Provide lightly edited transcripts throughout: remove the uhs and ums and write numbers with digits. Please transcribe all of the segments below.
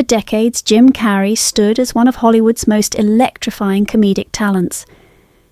decades, Jim Carrey stood as one of Hollywood's most electrifying comedic talents.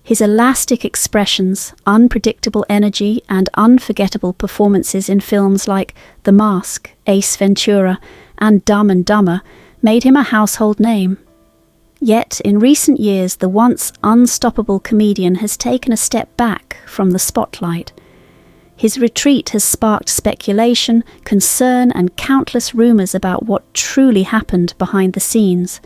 His elastic expressions, unpredictable energy, and unforgettable performances in films like The Mask, Ace Ventura, and Dumb and Dumber made him a household name. Yet, in recent years, the once unstoppable comedian has taken a step back from the spotlight. His retreat has sparked speculation, concern, and countless rumors about what truly happened behind the scenes.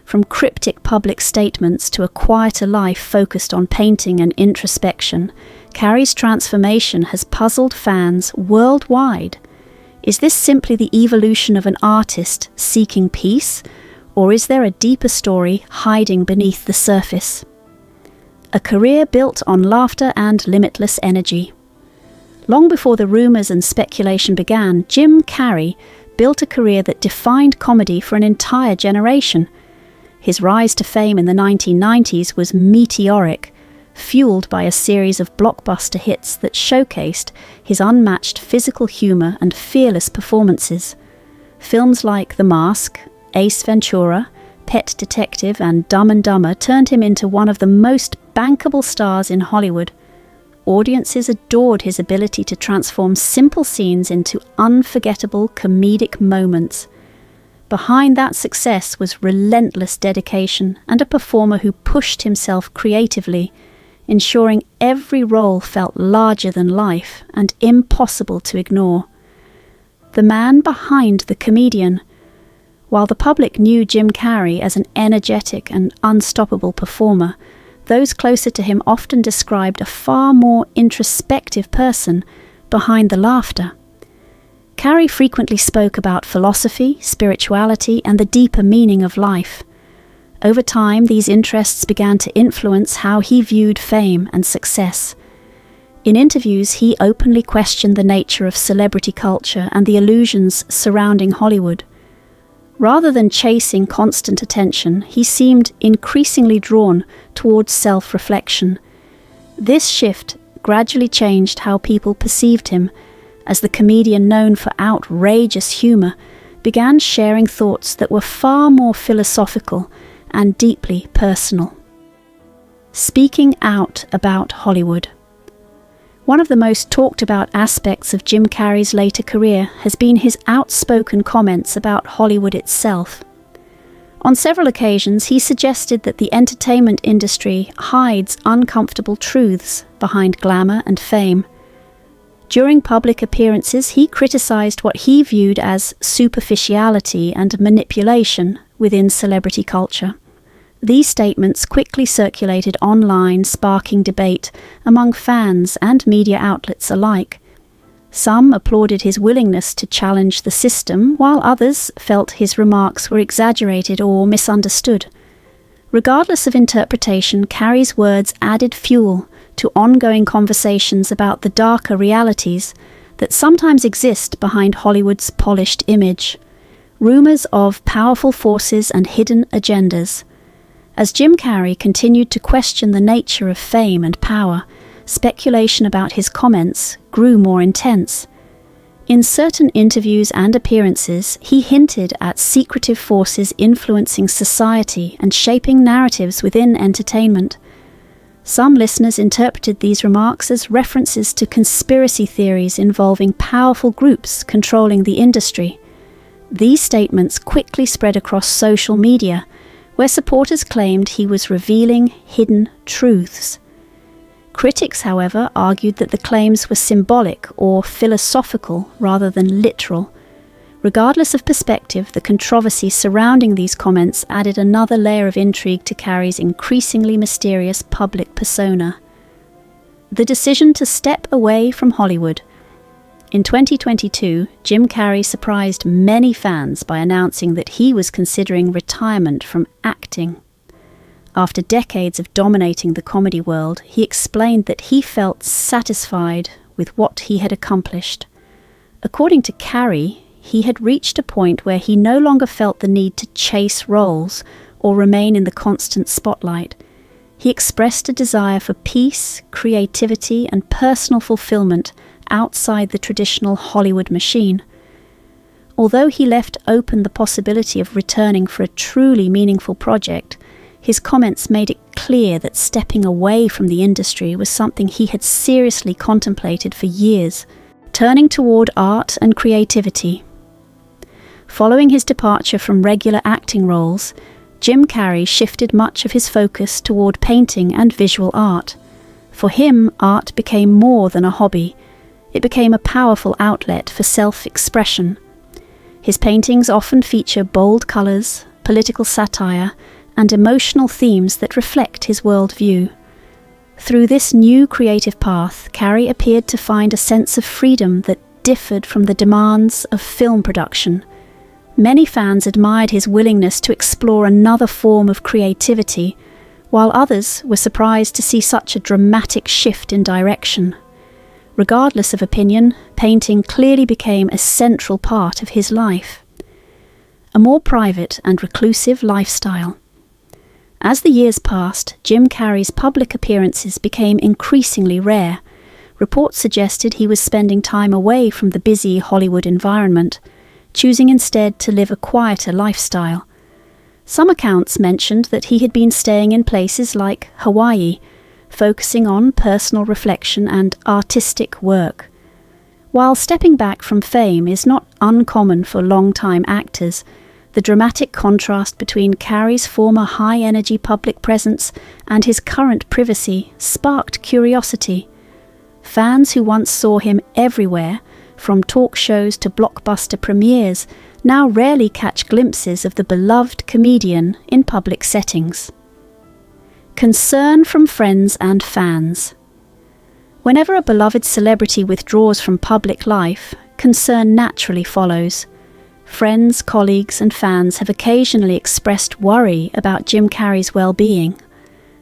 From cryptic public statements to a quieter life focused on painting and introspection, Carrey's transformation has puzzled fans worldwide. Is this simply the evolution of an artist seeking peace, or is there a deeper story hiding beneath the surface? A career built on laughter and limitless energy. Long before the rumors and speculation began, Jim Carrey built a career that defined comedy for an entire generation. His rise to fame in the 1990s was meteoric, fueled by a series of blockbuster hits that showcased his unmatched physical humor and fearless performances. Films like The Mask, Ace Ventura, Pet Detective, and Dumb and Dumber turned him into one of the most bankable stars in Hollywood. Audiences adored his ability to transform simple scenes into unforgettable comedic moments. Behind that success was relentless dedication and a performer who pushed himself creatively, ensuring every role felt larger than life and impossible to ignore. The man behind the comedian. While the public knew Jim Carrey as an energetic and unstoppable performer, those closer to him often described a far more introspective person behind the laughter. Carrey frequently spoke about philosophy, spirituality, and the deeper meaning of life. Over time, these interests began to influence how he viewed fame and success. In interviews, he openly questioned the nature of celebrity culture and the illusions surrounding Hollywood. Rather than chasing constant attention, he seemed increasingly drawn towards self-reflection. This shift gradually changed how people perceived him, as the comedian known for outrageous humor began sharing thoughts that were far more philosophical and deeply personal. Speaking out about Hollywood. One of the most talked about aspects of Jim Carrey's later career has been his outspoken comments about Hollywood itself. On several occasions, he suggested that the entertainment industry hides uncomfortable truths behind glamour and fame. During public appearances, he criticized what he viewed as superficiality and manipulation within celebrity culture. These statements quickly circulated online, sparking debate among fans and media outlets alike. Some applauded his willingness to challenge the system, while others felt his remarks were exaggerated or misunderstood. Regardless of interpretation, Carrey's words added fuel to ongoing conversations about the darker realities that sometimes exist behind Hollywood's polished image. Rumors of powerful forces and hidden agendas. As Jim Carrey continued to question the nature of fame and power, speculation about his comments grew more intense. In certain interviews and appearances, he hinted at secretive forces influencing society and shaping narratives within entertainment. Some listeners interpreted these remarks as references to conspiracy theories involving powerful groups controlling the industry. These statements quickly spread across social media, where supporters claimed he was revealing hidden truths. Critics, however, argued that the claims were symbolic or philosophical rather than literal. Regardless of perspective, the controversy surrounding these comments added another layer of intrigue to Carrey's increasingly mysterious public persona. The decision to step away from Hollywood. In 2022, Jim Carrey surprised many fans by announcing that he was considering retirement from acting. After decades of dominating the comedy world, he explained that he felt satisfied with what he had accomplished. According to Carrey, he had reached a point where he no longer felt the need to chase roles or remain in the constant spotlight. He expressed a desire for peace, creativity, and personal fulfillment outside the traditional Hollywood machine. Although he left open the possibility of returning for a truly meaningful project, his comments made it clear that stepping away from the industry was something he had seriously contemplated for years, turning toward art and creativity. Following his departure from regular acting roles, Jim Carrey shifted much of his focus toward painting and visual art. For him, art became more than a hobby. It became a powerful outlet for self-expression. His paintings often feature bold colours, political satire, and emotional themes that reflect his worldview. Through this new creative path, Carrey appeared to find a sense of freedom that differed from the demands of film production. Many fans admired his willingness to explore another form of creativity, while others were surprised to see such a dramatic shift in direction. Regardless of opinion, painting clearly became a central part of his life. A more private and reclusive lifestyle. As the years passed, Jim Carrey's public appearances became increasingly rare. Reports suggested he was spending time away from the busy Hollywood environment, choosing instead to live a quieter lifestyle. Some accounts mentioned that he had been staying in places like Hawaii, focusing on personal reflection and artistic work. While stepping back from fame is not uncommon for long-time actors, the dramatic contrast between Carrey's former high-energy public presence and his current privacy sparked curiosity. Fans who once saw him everywhere, from talk shows to blockbuster premieres, now rarely catch glimpses of the beloved comedian in public settings. Concern from friends and fans. Whenever a beloved celebrity withdraws from public life, concern naturally follows. Friends, colleagues, and fans have occasionally expressed worry about Jim Carrey's well-being.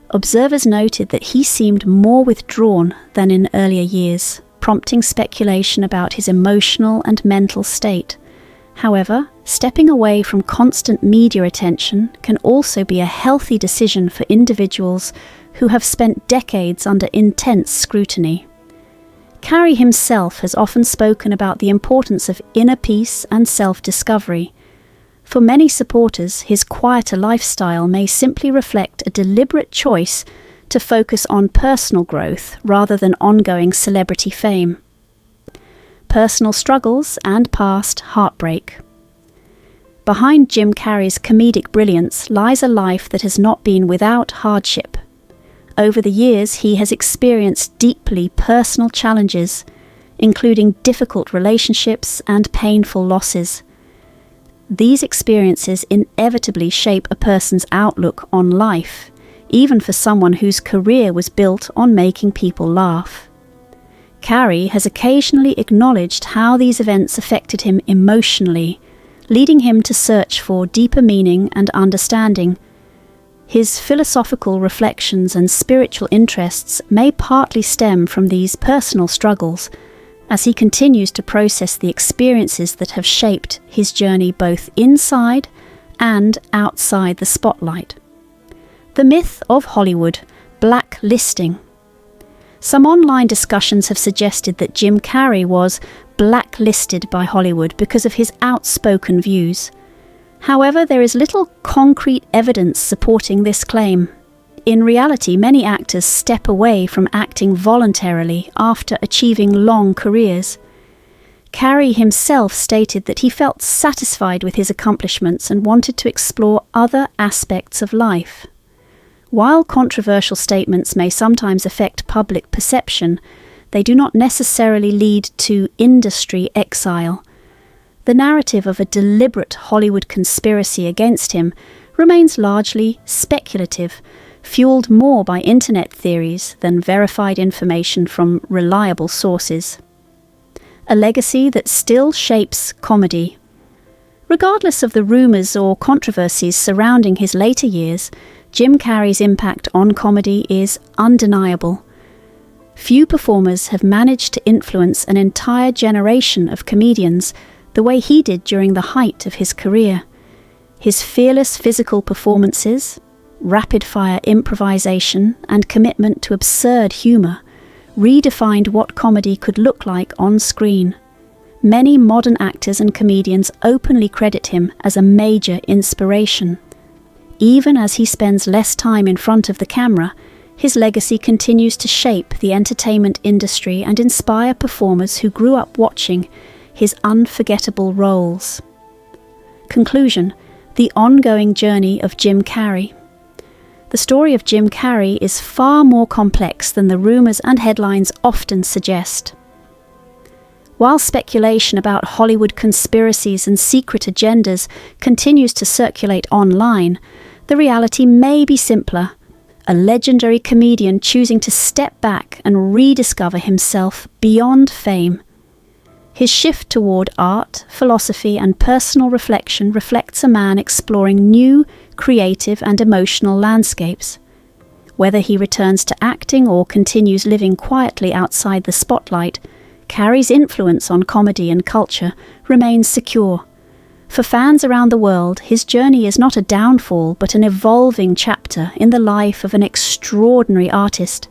Observers noted that he seemed more withdrawn than in earlier years, prompting speculation about his emotional and mental state. However, stepping away from constant media attention can also be a healthy decision for individuals who have spent decades under intense scrutiny. Carrey himself has often spoken about the importance of inner peace and self-discovery. For many supporters, his quieter lifestyle may simply reflect a deliberate choice to focus on personal growth rather than ongoing celebrity fame. Personal struggles and past heartbreak. Behind Jim Carrey's comedic brilliance lies a life that has not been without hardship. Over the years, he has experienced deeply personal challenges, including difficult relationships and painful losses. These experiences inevitably shape a person's outlook on life, even for someone whose career was built on making people laugh. Carrey has occasionally acknowledged how these events affected him emotionally, leading him to search for deeper meaning and understanding. His philosophical reflections and spiritual interests may partly stem from these personal struggles, as he continues to process the experiences that have shaped his journey both inside and outside the spotlight. The myth of Hollywood, blacklisting. Some online discussions have suggested that Jim Carrey was blacklisted by Hollywood because of his outspoken views. However, there is little concrete evidence supporting this claim. In reality, many actors step away from acting voluntarily after achieving long careers. Carrey himself stated that he felt satisfied with his accomplishments and wanted to explore other aspects of life. While controversial statements may sometimes affect public perception, they do not necessarily lead to industry exile. The narrative of a deliberate Hollywood conspiracy against him remains largely speculative, fueled more by internet theories than verified information from reliable sources. A legacy that still shapes comedy. Regardless of the rumours or controversies surrounding his later years, Jim Carrey's impact on comedy is undeniable. Few performers have managed to influence an entire generation of comedians the way he did during the height of his career. His fearless physical performances, rapid-fire improvisation, and commitment to absurd humour redefined what comedy could look like on screen. Many modern actors and comedians openly credit him as a major inspiration. Even as he spends less time in front of the camera, his legacy continues to shape the entertainment industry and inspire performers who grew up watching his unforgettable roles. Conclusion: the ongoing journey of Jim Carrey. The story of Jim Carrey is far more complex than the rumors and headlines often suggest. While speculation about Hollywood conspiracies and secret agendas continues to circulate online, the reality may be simpler: a legendary comedian choosing to step back and rediscover himself beyond fame. His shift toward art, philosophy, and personal reflection reflects a man exploring new, creative, and emotional landscapes. Whether he returns to acting or continues living quietly outside the spotlight, Carrey's influence on comedy and culture remains secure. For fans around the world, his journey is not a downfall but an evolving chapter in the life of an extraordinary artist.